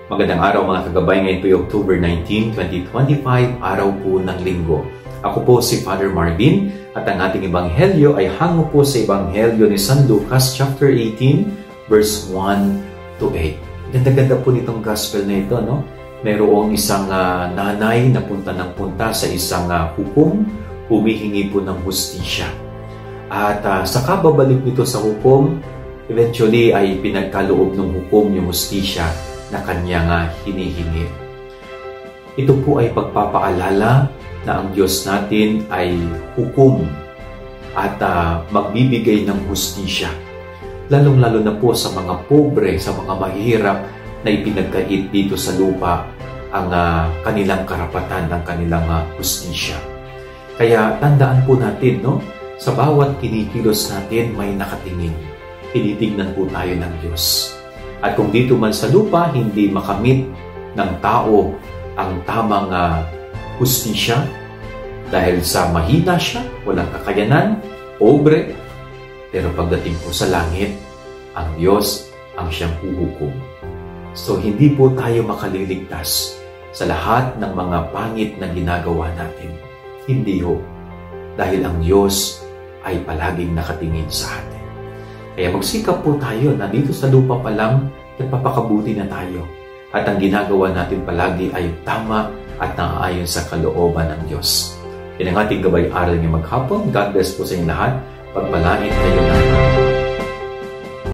Magandang araw mga kagabay, ngayon po yung October 19, 2025, araw po ng linggo. Ako po si Father Marvin at ang ating ebanghelyo ay hango po sa ebanghelyo ni San Lucas chapter 18 verse 1 to 8. Ganda-ganda po nitong gospel na ito, no? Mayroong isang nanay na punta ng punta sa isang hukom, humihingi po ng hustisya. At sa kababalik nito sa hukom, eventually ay pinagkaloob ng hukom yung hustisya na kanyang hinihingi. Ito po ay pagpapaalala na ang Diyos natin ay hukom at magbibigay ng hustisya. Lalong-lalo na po sa mga pobre, sa mga mahirap na ipinagkait dito sa lupa ang kanilang karapatan, ang kanilang hustisya. Kaya tandaan po natin, no? Sa bawat kinikilos natin may nakatingin. Tinitignan po tayo ng Diyos. At kung dito man sa lupa, hindi makamit ng tao ang tamang hustisya dahil sa mahina siya, walang kakayanan, pobre, pero pagdating po sa langit, ang Diyos ang siyang huhukom. So, hindi po tayo makaliligtas sa lahat ng mga pangit na ginagawa natin. Hindi ho. Dahil ang Diyos ay palaging nakatingin sa atin. Kaya magsikap po tayo na dito sa lupa pa lang, nagpapakabuti na tayo. At ang ginagawa natin palagi ay tama at naaayon sa kalooban ng Diyos. Yan ang ating gabay-aral ngayong maghapon. God bless po sa inyo lahat. Pagpalain kayo na.